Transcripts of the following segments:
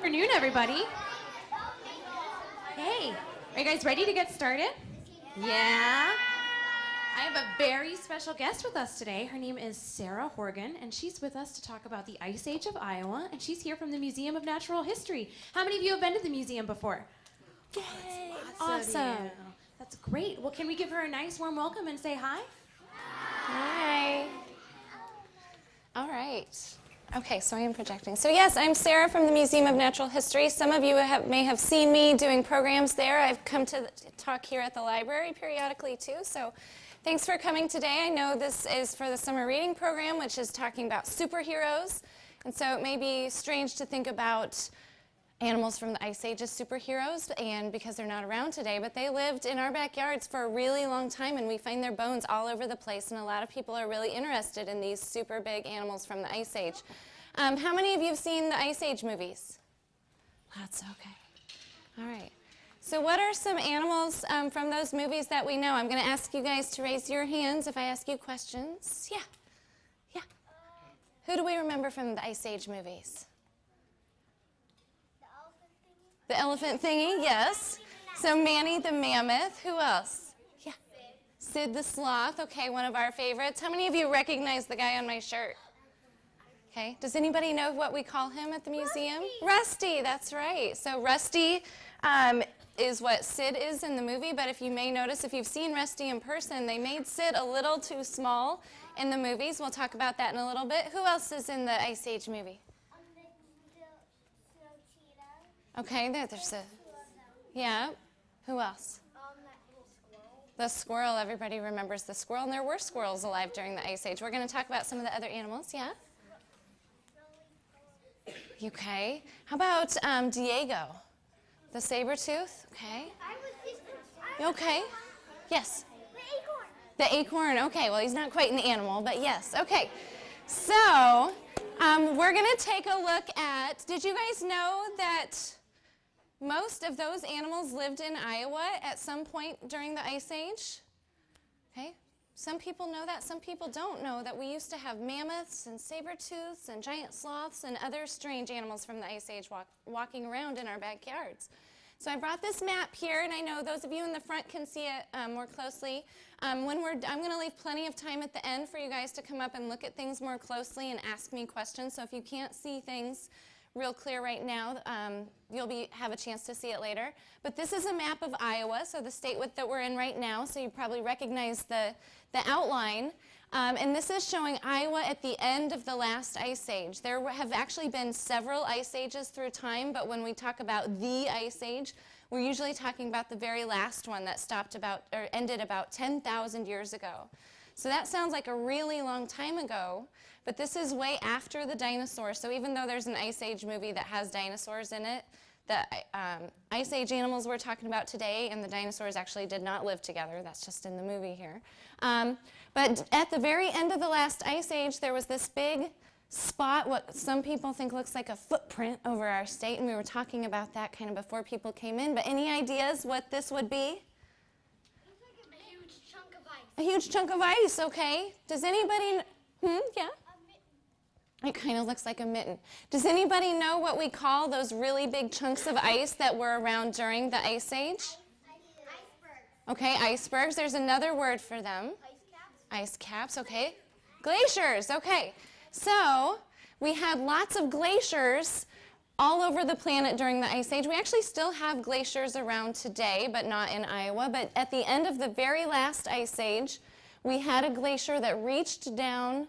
afternoon, everybody. Hey, are you guys ready to get started? Yeah? I have a very special guest with us today. Her name is Sarah Horgen, and she's with us to talk about the Ice Age of Iowa, and she's here from the Museum of Natural History. How many of you have been to the museum before? Yay! Awesome. That's great. Well, can we give her a nice warm welcome and say hi? Hi. All right. Okay, so I am projecting. So yes, I'm Sarah from the Museum of Natural History. Some of you may have seen me doing programs there. I've come to talk here at the library periodically too, so thanks for coming today. I know this is for the summer reading program, which is talking about superheroes, and so it may be strange to think about animals from the Ice Age as superheroes, and because they're not around today, but they lived in our backyards for a really long time, and we find their bones all over the place, and a lot of people are really interested in these super big animals from the Ice Age. How many of you have seen the Ice Age movies? Lots, okay. All right. So what are some animals from those movies that we know? I'm going to ask you guys to raise your hands if I ask you questions. Yeah. Yeah. Who do we remember from the Ice Age movies? The elephant thingy, yes. So Manny the Mammoth. Who else? Yeah. Sid the Sloth. Okay, one of our favorites. How many of you recognize the guy on my shirt? Okay. Does anybody know what we call him at the museum? Rusty, that's right. So Rusty is what Sid is in the movie, but if you may notice, if you've seen Rusty in person, they made Sid a little too small in the movies. We'll talk about that in a little bit. Who else is in the Ice Age movie? Okay, there's a, yeah. Who else? The squirrel. Everybody remembers the squirrel, and there were squirrels alive during the Ice Age. We're going to talk about some of the other animals, yeah? Okay. How about Diego? The Sabertooth, okay. Okay, yes. The acorn, okay. Well, he's not quite an animal, but yes, okay. So, we're going to take a look at, did you guys know that most of those animals lived in Iowa at some point during the Ice Age? Okay, some people know that, some people don't know that we used to have mammoths and saber-tooths and giant sloths and other strange animals from the Ice Age walking around in our backyards. So I brought this map here, and I know those of you in the front can see it more closely. I'm going to leave plenty of time at the end for you guys to come up and look at things more closely and ask me questions. So if you can't see things real clear right now, you'll have a chance to see it later. But this is a map of Iowa, so the state that we're in right now, so you probably recognize the outline. And this is showing Iowa at the end of the last Ice Age. There have actually been several Ice Ages through time, but when we talk about the Ice Age, we're usually talking about the very last one that ended about 10,000 years ago. So that sounds like a really long time ago, but this is way after the dinosaurs. So even though there's an Ice Age movie that has dinosaurs in it, the Ice Age animals we're talking about today and the dinosaurs actually did not live together. That's just in the movie here. But at the very end of the last Ice Age, there was this big spot, what some people think looks like a footprint over our state, and we were talking about that kind of before people came in. But any ideas what this would be? A huge chunk of ice, okay. Does anybody, yeah? It kind of looks like a mitten. Does anybody know what we call those really big chunks of ice that were around during the Ice Age? Icebergs. Okay, icebergs. There's another word for them. Ice caps, okay. Glaciers, okay. So we had lots of glaciers all over the planet during the Ice Age. We actually still have glaciers around today, but not in Iowa. But at the end of the very last Ice Age, we had a glacier that reached down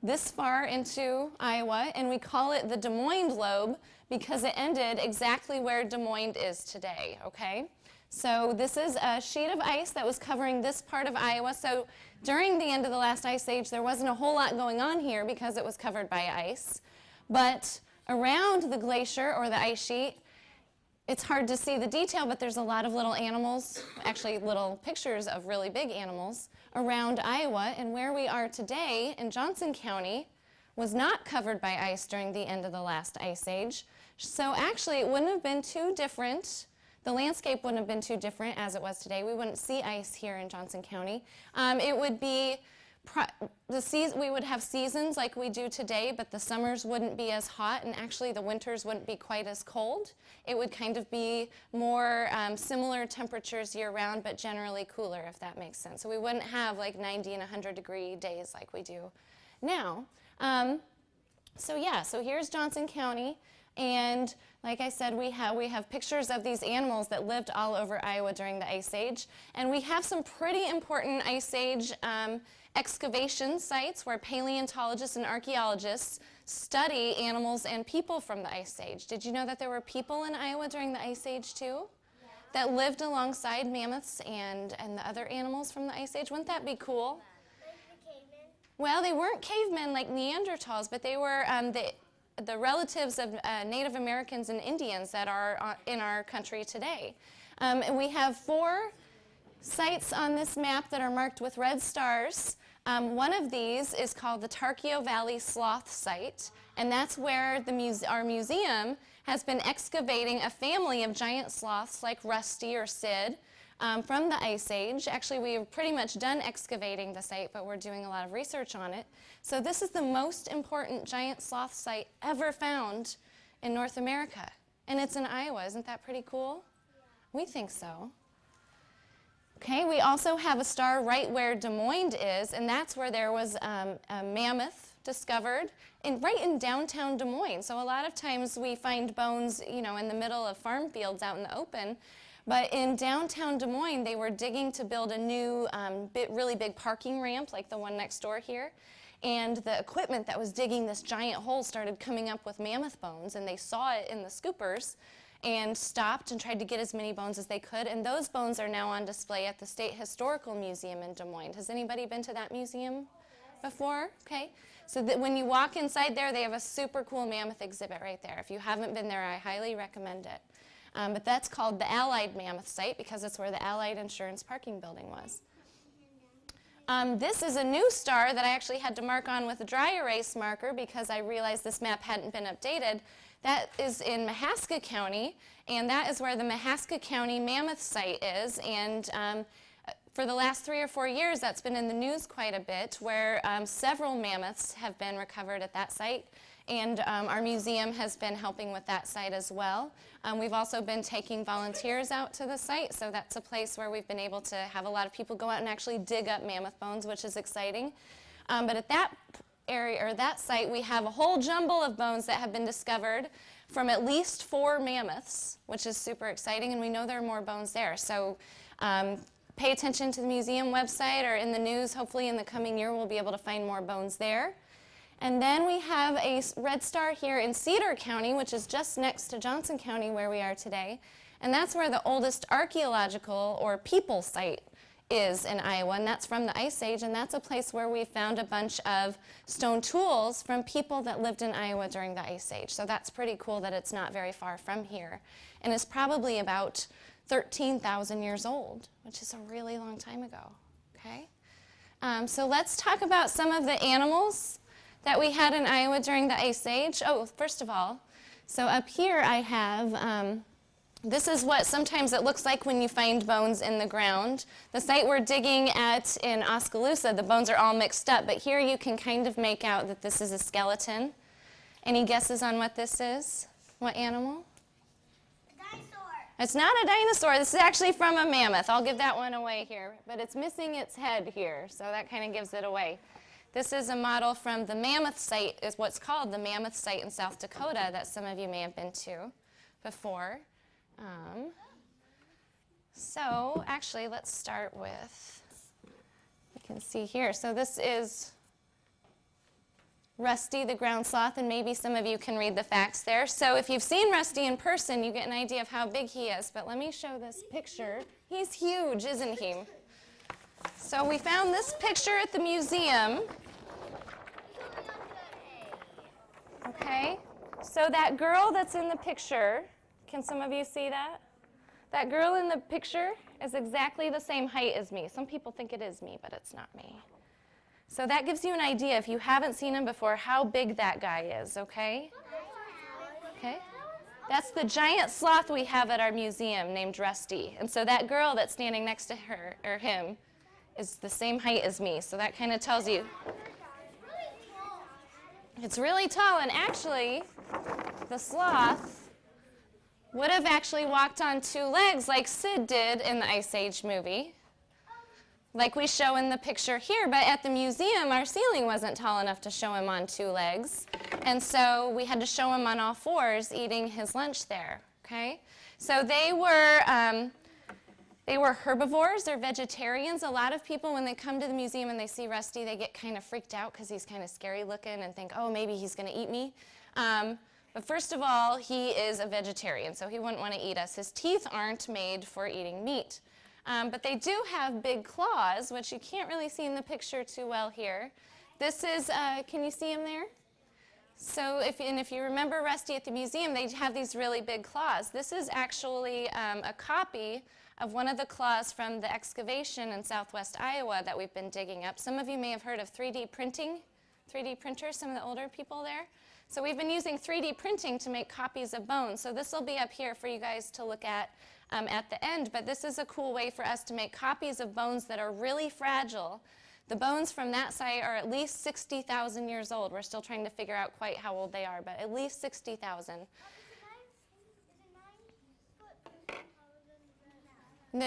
this far into Iowa, and we call it the Des Moines Lobe because it ended exactly where Des Moines is today, okay? So this is a sheet of ice that was covering this part of Iowa. So during the end of the last Ice Age, there wasn't a whole lot going on here because it was covered by ice. But around the glacier or the ice sheet, it's hard to see the detail, but there's a lot of little animals, actually little pictures of really big animals around Iowa. And where we are today in Johnson County was not covered by ice during the end of the last Ice Age. So actually it wouldn't have been too different. The landscape wouldn't have been too different as it was today. We wouldn't see ice here in Johnson County. It would be we would have seasons like we do today, but the summers wouldn't be as hot, and actually the winters wouldn't be quite as cold. It would kind of be more similar temperatures year-round, but generally cooler, if that makes sense. So we wouldn't have like 90 and 100-degree days like we do now. So here's Johnson County, and like I said, we have pictures of these animals that lived all over Iowa during the Ice Age, and we have some pretty important Ice Age excavation sites where paleontologists and archaeologists study animals and people from the Ice Age. Did you know that there were people in Iowa during the Ice Age too? Yeah. That lived alongside mammoths and the other animals from the Ice Age? Wouldn't that be cool? Like the cavemen? Well, they weren't cavemen like Neanderthals, but they were the relatives of Native Americans and Indians that are in our country today. And we have 4 sites on this map that are marked with red stars. One of these is called the Tarkio Valley Sloth Site, and that's where our museum has been excavating a family of giant sloths like Rusty or Sid from the Ice Age. Actually, we have pretty much done excavating the site, but we're doing a lot of research on it. So this is the most important giant sloth site ever found in North America, and it's in Iowa. Isn't that pretty cool? Yeah. We think so. Okay, we also have a star right where Des Moines is, and that's where there was a mammoth discovered right in downtown Des Moines. So a lot of times we find bones, in the middle of farm fields out in the open. But in downtown Des Moines, they were digging to build a new, really big parking ramp like the one next door here. And the equipment that was digging this giant hole started coming up with mammoth bones, and they saw it in the scoopers and stopped and tried to get as many bones as they could. And those bones are now on display at the State Historical Museum in Des Moines. Has anybody been to that museum before? Okay. So when you walk inside there, they have a super cool mammoth exhibit right there. If you haven't been there, I highly recommend it. But that's called the Allied Mammoth Site because it's where the Allied Insurance Parking Building was. This is a new star that I actually had to mark on with a dry erase marker because I realized this map hadn't been updated. That is in Mahaska County, and that is where the Mahaska County Mammoth Site is. And for the last 3 or 4 years, that's been in the news quite a bit, where several mammoths have been recovered at that site. And our museum has been helping with that site as well. We've also been taking volunteers out to the site, so that's a place where we've been able to have a lot of people go out and actually dig up mammoth bones, which is exciting. But at that area, or that site, we have a whole jumble of bones that have been discovered from at least 4 mammoths, which is super exciting, and we know there are more bones there. So pay attention to the museum website or in the news. Hopefully in the coming year we'll be able to find more bones there. And then we have a red star here in Cedar County, which is just next to Johnson County where we are today. And that's where the oldest archaeological or people site is in Iowa, and that's from the Ice Age, and that's a place where we found a bunch of stone tools from people that lived in Iowa during the Ice Age. So that's pretty cool that it's not very far from here. And it's probably about 13,000 years old, which is a really long time ago, okay? So let's talk about some of the animals that we had in Iowa during the Ice Age. Oh, first of all, so up here I have, this is what sometimes it looks like when you find bones in the ground. The site we're digging at in Oskaloosa, the bones are all mixed up, but here you can kind of make out that this is a skeleton. Any guesses on what this is? What animal? A dinosaur. It's not a dinosaur. This is actually from a mammoth. I'll give that one away here, but it's missing its head here, so that kind of gives it away. This is a model from the Mammoth site, is what's called the Mammoth site in South Dakota that some of you may have been to before. So actually, let's start with, you can see here. So this is Rusty the ground sloth, and maybe some of you can read the facts there. So if you've seen Rusty in person, you get an idea of how big he is. But let me show this picture. He's huge, isn't he? So we found this picture at the museum. Okay, so that girl that's in the picture, can some of you see that? That girl in the picture is exactly the same height as me. Some people think it is me, but it's not me. So that gives you an idea, if you haven't seen him before, how big that guy is, okay? Okay. That's the giant sloth we have at our museum named Rusty. And so that girl that's standing next to her, or him, is the same height as me, so that kind of tells you. It's really tall, and actually, the sloth would have actually walked on 2 legs like Sid did in the Ice Age movie, like we show in the picture here, but at the museum, our ceiling wasn't tall enough to show him on 2 legs, and so we had to show him on all 4s eating his lunch there, okay? So they were herbivores, they're vegetarians. A lot of people, when they come to the museum and they see Rusty, they get kind of freaked out because he's kind of scary looking and think, oh, maybe he's going to eat me. But first of all, he is a vegetarian, so he wouldn't want to eat us. His teeth aren't made for eating meat. But they do have big claws, which you can't really see in the picture too well here. This is, can you see him there? So if you remember Rusty at the museum, they have these really big claws. This is actually a copy of one of the claws from the excavation in southwest Iowa that we've been digging up. Some of you may have heard of 3D printing, 3D printers, some of the older people there. So we've been using 3D printing to make copies of bones. So this will be up here for you guys to look at the end, but this is a cool way for us to make copies of bones that are really fragile. The bones from that site are at least 60,000 years old. We're still trying to figure out quite how old they are, but at least 60,000.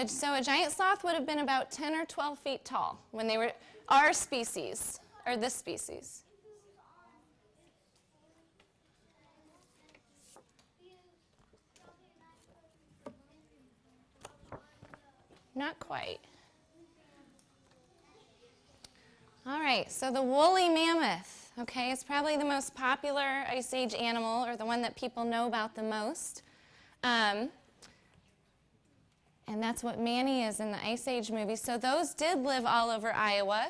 So a giant sloth would have been about 10 or 12 feet tall when they were our species, or this species. Not quite. All right, so the woolly mammoth, okay, it's probably the most popular Ice Age animal, or the one that people know about the most. And that's what Manny is in the Ice Age movie. So those did live all over Iowa.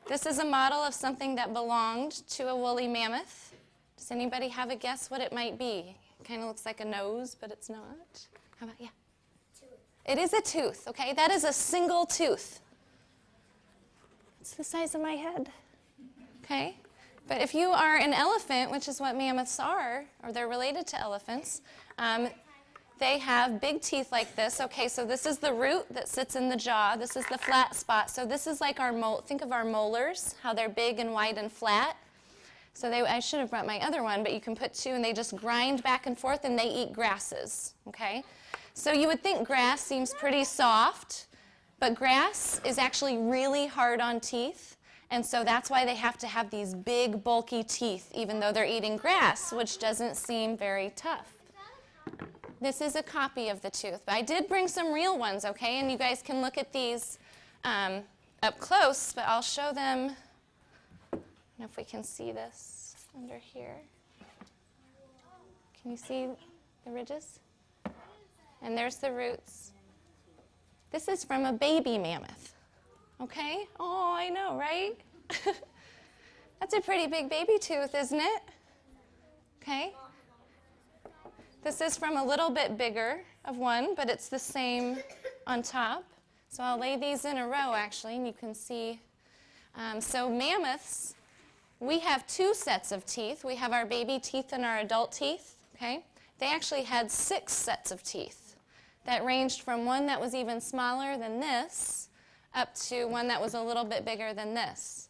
This is a model of something that belonged to a woolly mammoth. Does anybody have a guess what it might be? It kind of looks like a nose, but it's not. How about, yeah? It is a tooth, okay? That is a single tooth. It's the size of my head, okay? But if you are an elephant, which is what mammoths are, or they're related to elephants, they have big teeth like this. Okay, so this is the root that sits in the jaw. This is the flat spot. So this is like think of our molars, how they're big and wide and flat. So I should have brought my other one, but you can put 2, and they just grind back and forth, and they eat grasses, okay? So you would think grass seems pretty soft, but grass is actually really hard on teeth, and so that's why they have to have these big, bulky teeth, even though they're eating grass, which doesn't seem very tough. This is a copy of the tooth, but I did bring some real ones, okay? And you guys can look at these up close, but I'll show them. I don't know if we can see this under here. Can you see the ridges? And there's the roots. This is from a baby mammoth, okay? Oh, I know, right? That's a pretty big baby tooth, isn't it? Okay. This is from a little bit bigger of one, but it's the same on top. So I'll lay these in a row, actually, and you can see. So mammoths, we have 2 sets of teeth. We have our baby teeth and our adult teeth, okay? They actually had 6 sets of teeth that ranged from one that was even smaller than this up to one that was a little bit bigger than this.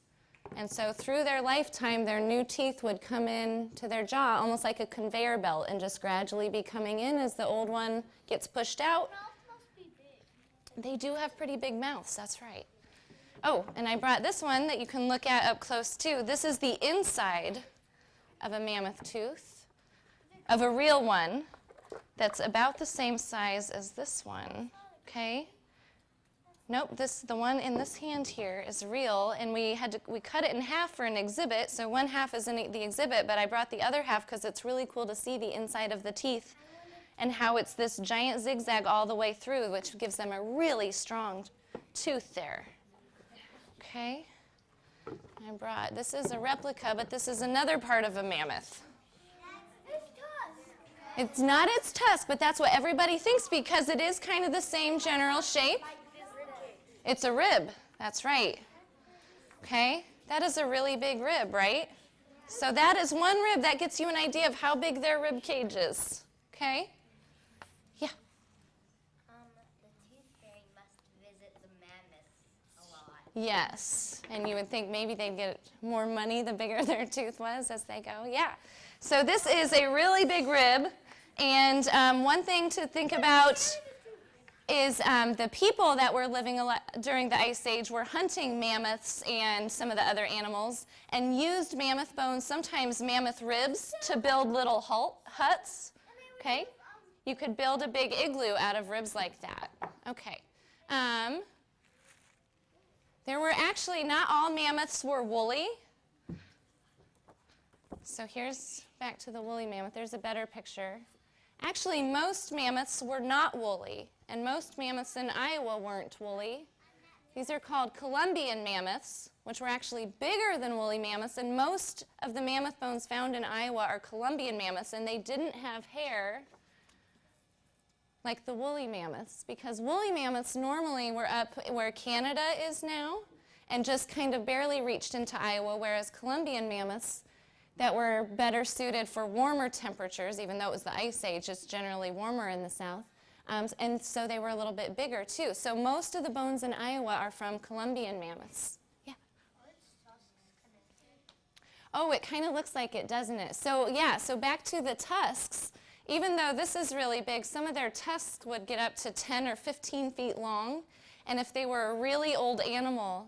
And so through their lifetime, their new teeth would come in to their jaw almost like a conveyor belt and just gradually be coming in as the old one gets pushed out. They do have pretty big mouths, that's right. Oh, and I brought this one that you can look at up close too. This is the inside of a mammoth tooth, of a real one that's about the same size as this one, okay? Nope, the one in this hand here is real, and we cut it in half for an exhibit, so one half is in the exhibit, but I brought the other half because it's really cool to see the inside of the teeth and how it's this giant zigzag all the way through, which gives them a really strong tooth there. Okay? This is a replica, but this is another part of a mammoth. It's not its tusk, but that's what everybody thinks because it is kind of the same general shape. It's a rib, that's right. Okay, that is a really big rib, right? So that is one rib. That gets you an idea of how big their rib cage is. Okay? Yeah? The tooth fairy must visit the mammoths a lot. Yes, and you would think maybe they'd get more money the bigger their tooth was as they go. Yeah. So this is a really big rib, and one thing to think about is the people that were living during the Ice Age were hunting mammoths and some of the other animals and used mammoth bones, sometimes mammoth ribs, to build little huts. Okay? You could build a big igloo out of ribs like that. Okay. There were actually, not all mammoths were woolly. So here's back to the woolly mammoth. There's a better picture. Actually, most mammoths were not woolly, and most mammoths in Iowa weren't woolly. These are called Columbian mammoths, which were actually bigger than woolly mammoths, and most of the mammoth bones found in Iowa are Columbian mammoths, and they didn't have hair like the woolly mammoths, because woolly mammoths normally were up where Canada is now and just kind of barely reached into Iowa, whereas Columbian mammoths that were better suited for warmer temperatures, even though it was the Ice Age, it's generally warmer in the south, and so they were a little bit bigger too. So most of the bones in Iowa are from Columbian mammoths. Yeah? Oh, it kind of looks like it, doesn't it? So yeah, so back to the tusks. Even though this is really big, some of their tusks would get up to 10 or 15 feet long. And if they were a really old animal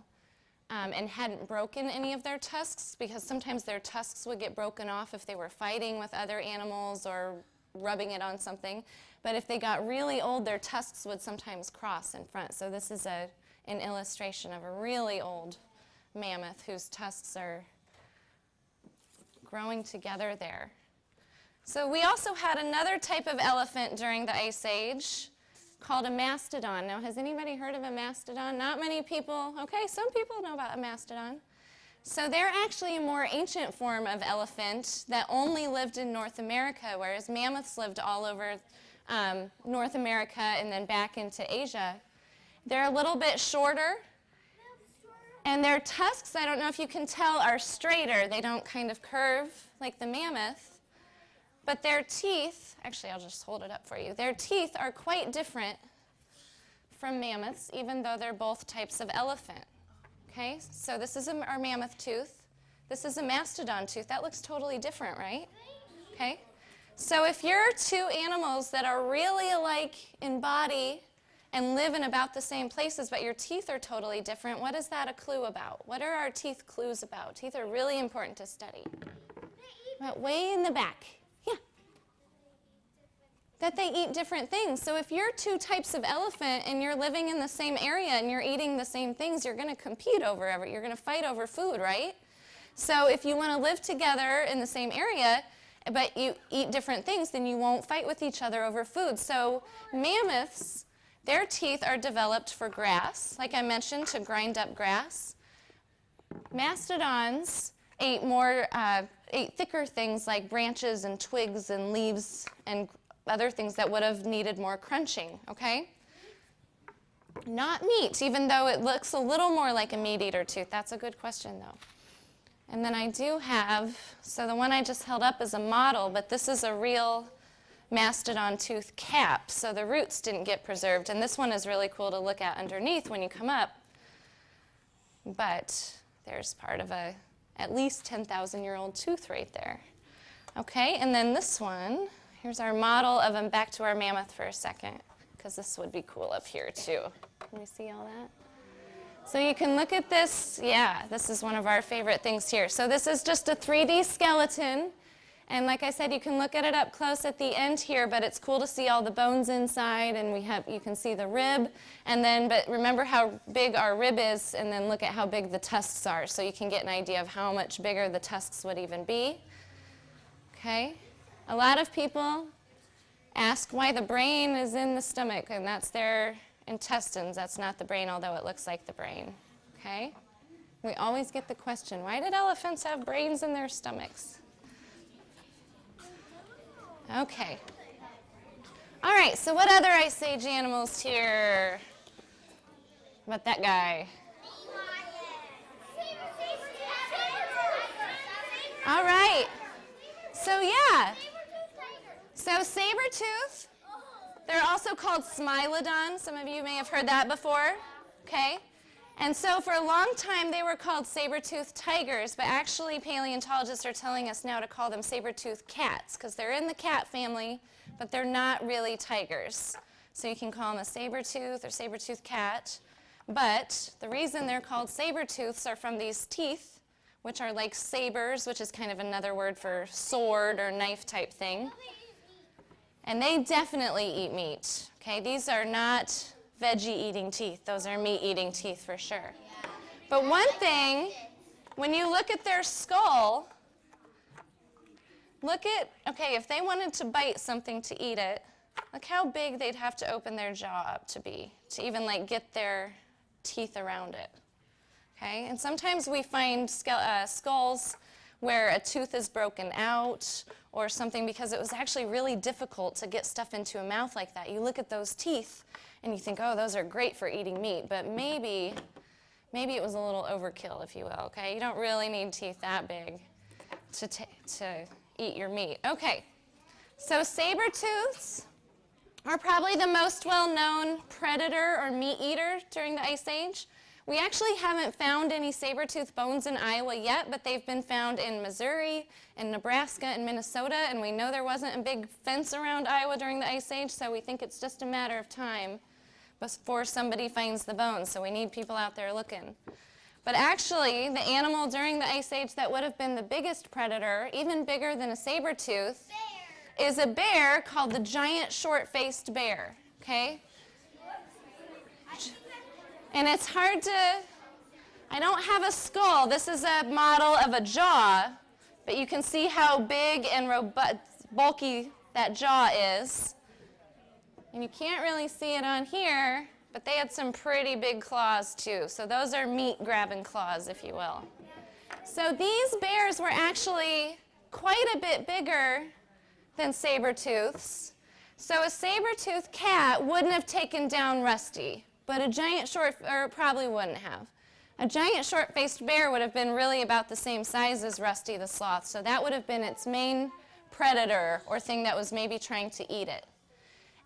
and hadn't broken any of their tusks, because sometimes their tusks would get broken off if they were fighting with other animals or rubbing it on something. But if they got really old, their tusks would sometimes cross in front. So this is an illustration of a really old mammoth whose tusks are growing together there. So we also had another type of elephant during the Ice Age called a mastodon. Now, has anybody heard of a mastodon? Not many people. Okay, some people know about a mastodon. So they're actually a more ancient form of elephant that only lived in North America, whereas mammoths lived all over North America and then back into Asia. They're a little bit shorter, and their tusks, I don't know if you can tell, are straighter. They don't kind of curve like the mammoth. But their teeth, actually I'll just hold it up for you, their teeth are quite different from mammoths, even though they're both types of elephant. Okay, so this is our mammoth tooth. This is a mastodon tooth. That looks totally different, right? Okay, so if you're two animals that are really alike in body and live in about the same places, but your teeth are totally different, what is that a clue about? What are our teeth clues about? Teeth are really important to study. But way in the back. That they eat different things. So if you're two types of elephant and you're living in the same area and you're eating the same things, you're going to compete over it. You're going to fight over food, right? So if you want to live together in the same area, but you eat different things, then you won't fight with each other over food. So mammoths, their teeth are developed for grass, like I mentioned, to grind up grass. Mastodons ate thicker things like branches and twigs and leaves and other things that would have needed more crunching, okay? Not meat, even though it looks a little more like a meat eater tooth. That's a good question, though. And then I do have, so the one I just held up is a model, but this is a real mastodon tooth cap, so the roots didn't get preserved. And this one is really cool to look at underneath when you come up. But there's part of a at least 10,000-year-old tooth right there. Okay, and then this one, here's our model of them. Back to our mammoth for a second, because this would be cool up here too. Can we see all that? So you can look at this. Yeah, this is one of our favorite things here. So this is just a 3D skeleton. And like I said, you can look at it up close at the end here, but it's cool to see all the bones inside, and you can see the rib. And then, but remember how big our rib is, and then look at how big the tusks are, so you can get an idea of how much bigger the tusks would even be. Okay? A lot of people ask why the brain is in the stomach, and that's their intestines. That's not the brain, although it looks like the brain. Okay? We always get the question, why did elephants have brains in their stomachs? Okay. All right, so what other Ice Age animals here? How about that guy? All right. So yeah. So Sabertooth, they're also called Smilodon. Some of you may have heard that before. Okay. And so for a long time, they were called saber-toothed tigers, but actually paleontologists are telling us now to call them saber-toothed cats, because they're in the cat family, but they're not really tigers. So you can call them a saber-tooth or saber-toothed cat. But the reason they're called saber-tooths are from these teeth, which are like sabers, which is kind of another word for sword or knife type thing. And they definitely eat meat. Okay, these are not veggie-eating teeth. Those are meat-eating teeth for sure. But one thing, when you look at their skull, okay, if they wanted to bite something to eat it, look how big they'd have to open their jaw up to be, to even like get their teeth around it. Okay, and sometimes we find skulls where a tooth is broken out or something because it was actually really difficult to get stuff into a mouth like that. You look at those teeth and you think, oh, those are great for eating meat, but maybe it was a little overkill, if you will, okay? You don't really need teeth that big to eat your meat. Okay, so saber-tooths are probably the most well-known predator or meat eater during the Ice Age. We actually haven't found any saber-tooth bones in Iowa yet, but they've been found in Missouri, and Nebraska, and Minnesota, and we know there wasn't a big fence around Iowa during the Ice Age, so we think it's just a matter of time before somebody finds the bones, so we need people out there looking. But actually, the animal during the Ice Age that would have been the biggest predator, even bigger than a saber-tooth, is a bear called the giant short-faced bear, okay? And it's hard to, I don't have a skull. This is a model of a jaw, but you can see how big and bulky that jaw is. And you can't really see it on here, but they had some pretty big claws too. So those are meat-grabbing claws, if you will. So these bears were actually quite a bit bigger than saber-tooths. So a saber-toothed cat wouldn't have taken down Rusty, but a giant probably wouldn't have. A giant short-faced bear would have been really about the same size as Rusty the Sloth, so that would have been its main predator or thing that was maybe trying to eat it.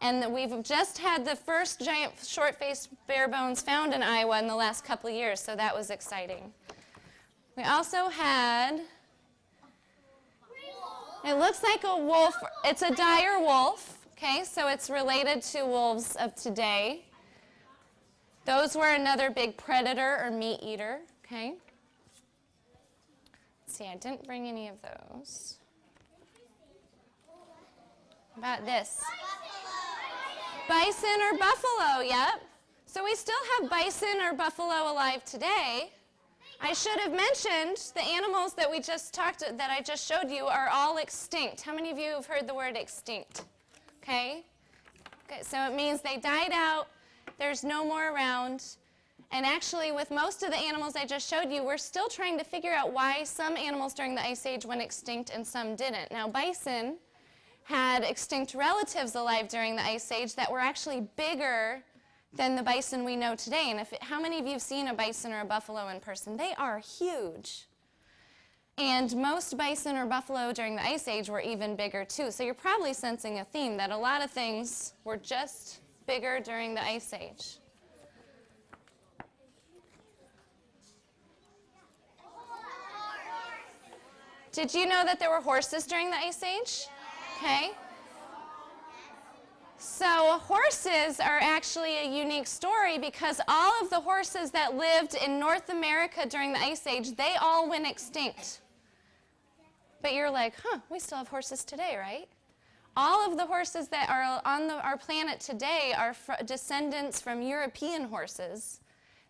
And we've just had the first giant short-faced bear bones found in Iowa in the last couple of years, so that was exciting. We also had, it looks like a wolf, it's a dire wolf, okay, so it's related to wolves of today. Those were another big predator or meat eater, okay? Let's see, I didn't bring any of those. How about this? Bison or buffalo, yep. So we still have bison or buffalo alive today. I should have mentioned the animals that I just showed you are all extinct. How many of you have heard the word extinct? Okay? Okay, so it means they died out. There's no more around. And actually, with most of the animals I just showed you, we're still trying to figure out why some animals during the Ice Age went extinct and some didn't. Now, bison had extinct relatives alive during the Ice Age that were actually bigger than the bison we know today. And how many of you have seen a bison or a buffalo in person? They are huge. And most bison or buffalo during the Ice Age were even bigger too. So you're probably sensing a theme that a lot of things were just bigger during the Ice Age. Did you know that there were horses during the Ice Age? Okay. So horses are actually a unique story because all of the horses that lived in North America during the Ice Age, they all went extinct. But you're like, we still have horses today, right? All of the horses that are on our planet today are descendants from European horses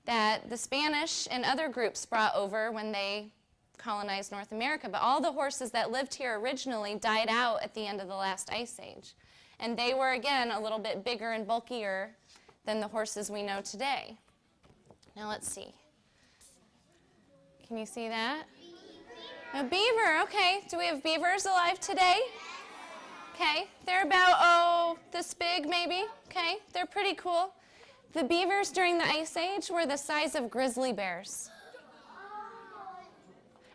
that the Spanish and other groups brought over when they colonized North America. But all the horses that lived here originally died out at the end of the last Ice Age. And they were, again, a little bit bigger and bulkier than the horses we know today. Now let's see. Can you see that? A beaver, okay. Do we have beavers alive today? Okay, they're about, this big maybe, okay? They're pretty cool. The beavers during the Ice Age were the size of grizzly bears.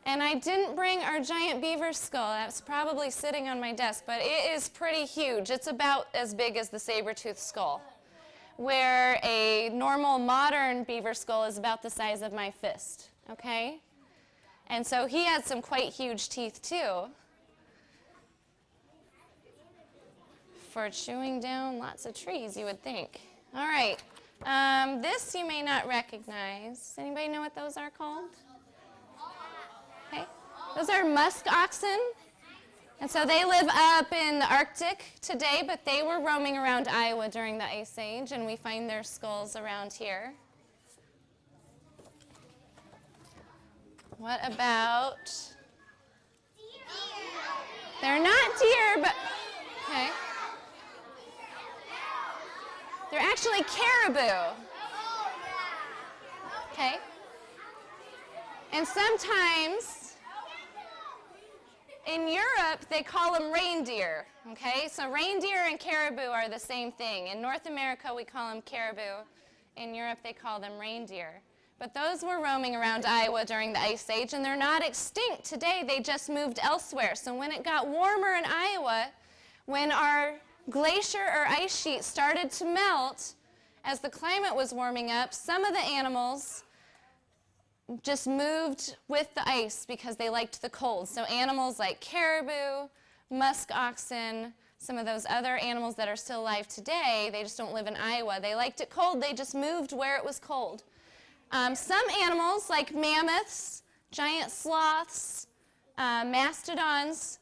And I didn't bring our giant beaver skull. That's probably sitting on my desk, but it is pretty huge. It's about as big as the saber-tooth skull. where a normal modern beaver skull is about the size of my fist, okay? And so he had some quite huge teeth too for chewing down lots of trees, you would think. All right, this you may not recognize. Does anybody know what those are called? Okay, those are musk oxen. And so they live up in the Arctic today, but they were roaming around Iowa during the Ice Age, and we find their skulls around here. What about? Deer. They're not deer, but, okay. They're actually caribou. Okay. And sometimes, in Europe, they call them reindeer, okay? So reindeer and caribou are the same thing. In North America, we call them caribou. In Europe, they call them reindeer. But those were roaming around Iowa during the Ice Age, and they're not extinct today. They just moved elsewhere. So when it got warmer in Iowa, when our glacier or ice sheet started to melt, as the climate was warming up, some of the animals just moved with the ice because they liked the cold. So animals like caribou, musk oxen, some of those other animals that are still alive today, they just don't live in Iowa. They liked it cold, they just moved where it was cold. Some animals like mammoths, giant sloths, mastodons,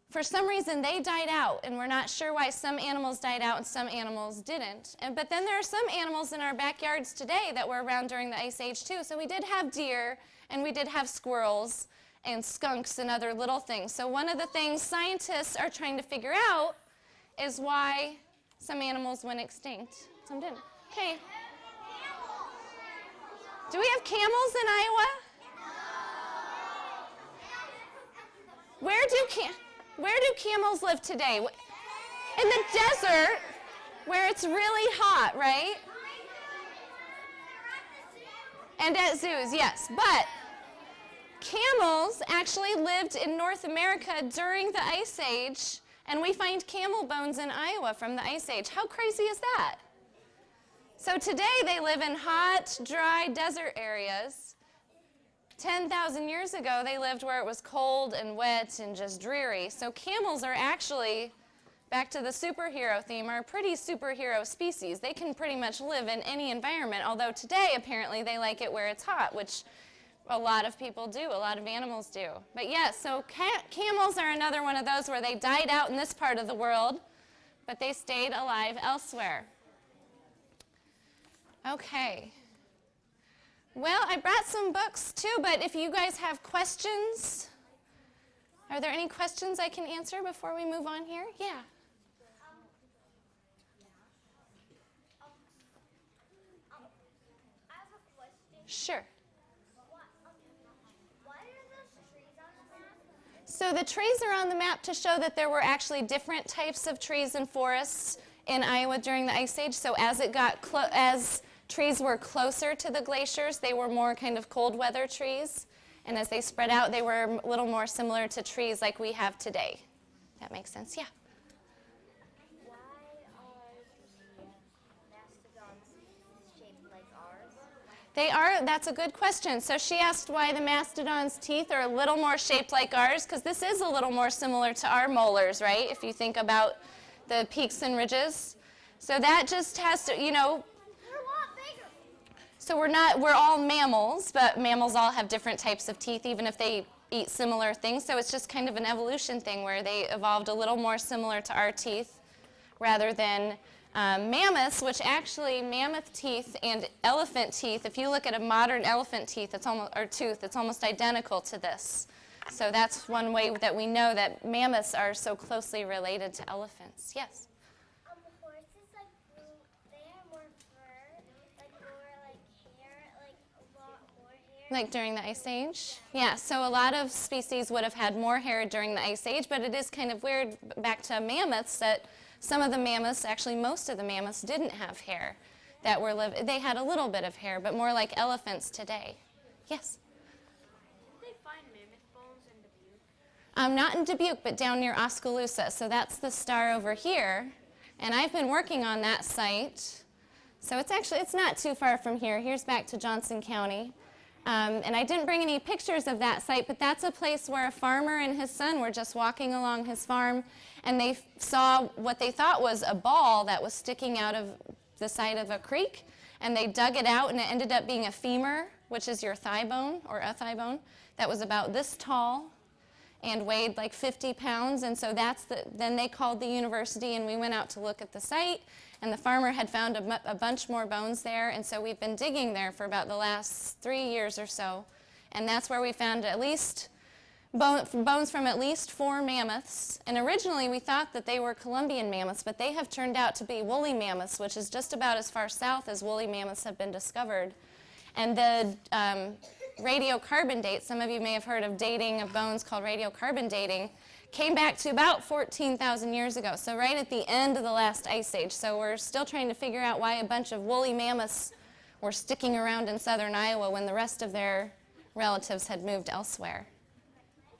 for some reason they died out, and we're not sure why some animals died out and some animals didn't. But then there are some animals in our backyards today that were around during the Ice Age too. So we did have deer, and we did have squirrels and skunks and other little things. So one of the things scientists are trying to figure out is why some animals went extinct. Some didn't. Okay. Do we have camels in Iowa? Where do camels live today? In the desert, where it's really hot, right? And at zoos, yes. But camels actually lived in North America during the Ice Age, and we find camel bones in Iowa from the Ice Age. How crazy is that? So today they live in hot, dry desert areas. 10,000 years ago, they lived where it was cold and wet and just dreary. So camels are actually, back to the superhero theme, are a pretty superhero species. They can pretty much live in any environment, although today, apparently, they like it where it's hot, which a lot of people do, a lot of animals do. But yes, so camels are another one of those where they died out in this part of the world, but they stayed alive elsewhere. Okay. Well, I brought some books too, but if you guys have questions, are there any questions I can answer before we move on here? Yeah. I have a question. Sure. Why are those trees on the map? So the trees are on the map to show that there were actually different types of trees and forests in Iowa during the Ice Age. So as it got as trees were closer to the glaciers, they were more kind of cold weather trees. And as they spread out, they were a little more similar to trees like we have today. That makes sense? Yeah. Why are mastodons shaped like ours? They are, that's a good question. So she asked why the mastodon's teeth are a little more shaped like ours, because this is a little more similar to our molars, right? If you think about the peaks and ridges. So that just has to, you know, so we're all mammals, but mammals all have different types of teeth, even if they eat similar things. So it's just kind of an evolution thing where they evolved a little more similar to our teeth rather than mammoths, which actually mammoth teeth and elephant teeth, if you look at a modern elephant teeth, tooth, it's almost identical to this. So that's one way that we know that mammoths are so closely related to elephants. Yes? Horses, they have more fur, more hair, a lot more hair. Like during the Ice Age? Yeah, so a lot of species would have had more hair during the Ice Age, but it is kind of weird back to mammoths that some of the mammoths, actually most of the mammoths, didn't have hair. They had a little bit of hair, but more like elephants today. Yes? Did they find mammoth bones in Dubuque? Not in Dubuque, but down near Oskaloosa. So that's the star over here. And I've been working on that site So it's not too far from here. Here's back to Johnson County. And I didn't bring any pictures of that site, but that's a place where a farmer and his son were just walking along his farm, and they saw what they thought was a ball that was sticking out of the side of a creek, and they dug it out, and it ended up being a femur, which is your thigh bone, or a thigh bone, that was about this tall and weighed like 50 pounds, and so then they called the university, and we went out to look at the site, and the farmer had found a bunch more bones there, and so we've been digging there for about the last 3 years or so, and that's where we found at least bones from at least 4 mammoths. And originally we thought that they were Columbian mammoths, but they have turned out to be woolly mammoths, which is just about as far south as woolly mammoths have been discovered. And the radiocarbon date, some of you may have heard of dating of bones called radiocarbon dating, came back to about 14,000 years ago, so right at the end of the last ice age. So we're still trying to figure out why a bunch of woolly mammoths were sticking around in southern Iowa when the rest of their relatives had moved elsewhere.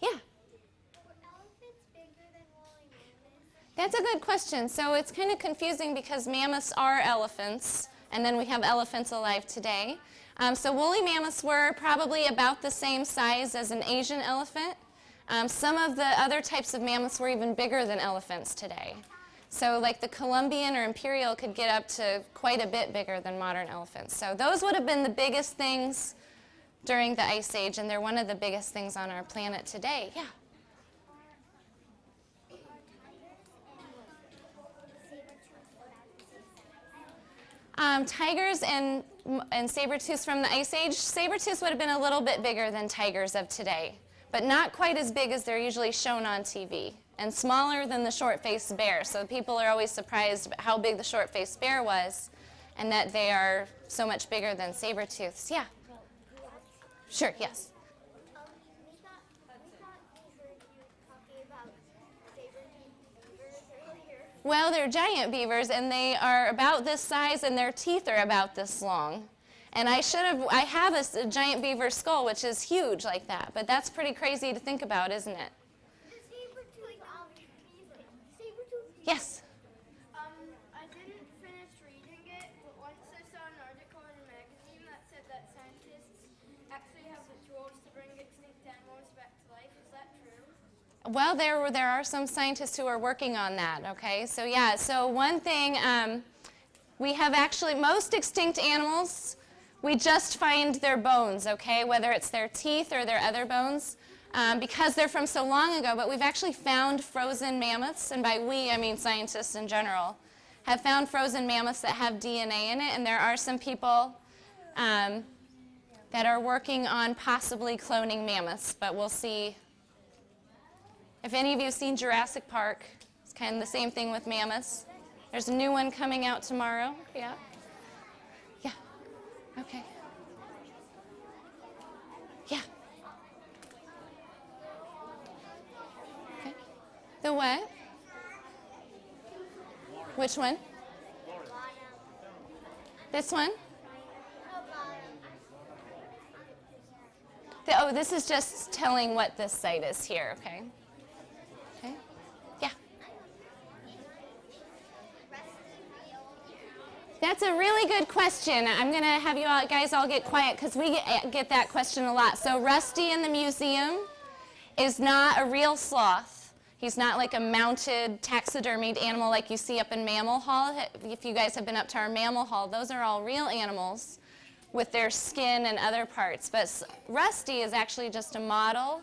Yeah? Were elephants bigger than woolly mammoths? That's a good question. So it's kind of confusing because mammoths are elephants, and then we have elephants alive today. So woolly mammoths were probably about the same size as an Asian elephant. Some of the other types of mammoths were even bigger than elephants today. So like the Columbian or Imperial could get up to quite a bit bigger than modern elephants. So those would have been the biggest things during the Ice Age, and they're one of the biggest things on our planet today. Yeah? Tigers and saber-tooths from the Ice Age, saber-tooths would have been a little bit bigger than tigers of today, but not quite as big as they're usually shown on TV, and smaller than the short-faced bear. So people are always surprised how big the short-faced bear was, and that they are so much bigger than saber-tooths. Yeah? Sure, yes. We thought we heard you talking about saber-toothed beavers earlier. Well, they're giant beavers, and they are about this size, and their teeth are about this long. And I have a giant beaver skull, which is huge like that, but that's pretty crazy to think about, isn't it? The saber-toothed Yes? I didn't finish reading it, but once I saw an article in a magazine that said that scientists actually have the tools to bring extinct animals back to life. Is that true? Well, there are some scientists who are working on that, okay? So yeah, so one thing, we have actually, most extinct animals, we just find their bones, okay, whether it's their teeth or their other bones, because they're from so long ago, but we've actually found frozen mammoths, and by we, I mean scientists in general, have found frozen mammoths that have DNA in it, and there are some people that are working on possibly cloning mammoths, but we'll see. If any of you have seen Jurassic Park, it's kind of the same thing with mammoths. There's a new one coming out tomorrow, yeah. Yeah. Okay. Yeah. Okay. The what? Which one? This one? Oh, this is just telling what this site is here, okay? Okay. Yeah. That's a really good question. I'm going to have you guys all get quiet because we get that question a lot. So Rusty in the museum is not a real sloth. He's not like a mounted taxidermied animal like you see up in Mammal Hall. If you guys have been up to our Mammal Hall, those are all real animals with their skin and other parts. But Rusty is actually just a model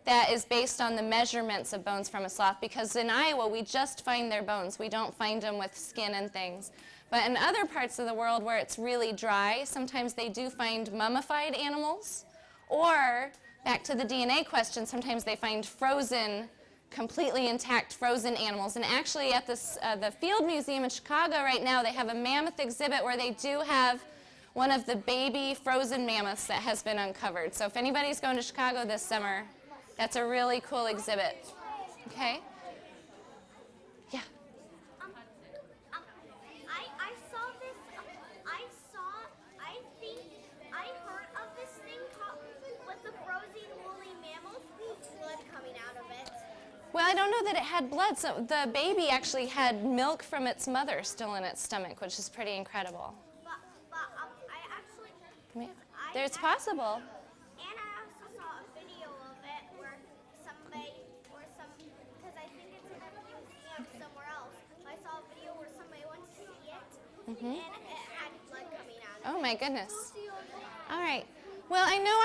that is based on the measurements of bones from a sloth, because in Iowa we just find their bones. We don't find them with skin and things. But in other parts of the world where it's really dry, sometimes they do find mummified animals. Or, back to the DNA question, sometimes they find frozen, completely intact frozen animals. And actually at the Field Museum in Chicago right now, they have a mammoth exhibit where they do have one of the baby frozen mammoths that has been uncovered. So if anybody's going to Chicago this summer, that's a really cool exhibit. Okay? Yeah. I saw this. I heard of this thing called with the frozen woolly mammoth with blood coming out of it. Well, I don't know that it had blood. So the baby actually had milk from its mother still in its stomach, which is pretty incredible. But It's possible. And I also saw a video of it where because I think it's in a museum somewhere else. I saw a video where somebody went to see it, and it had blood coming out of it. Oh my goodness. All right. Well, I know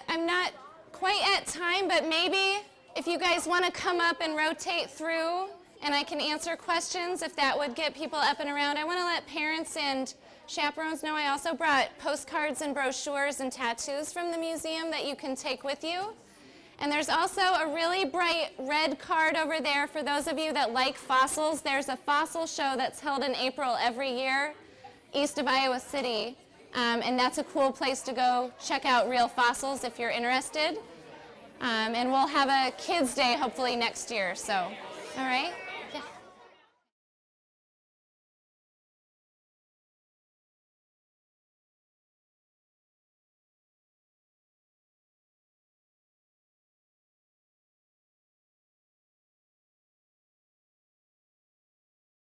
I'm not quite at time, but maybe if you guys want to come up and rotate through and I can answer questions, if that would get people up and around. I want to let parents and chaperones know I also brought postcards and brochures and tattoos from the museum that you can take with you. And there's also a really bright red card over there for those of you that like fossils. There's a fossil show that's held in April every year east of Iowa City. And that's a cool place to go check out real fossils if you're interested. And we'll have a kids' day hopefully next year. So, all right.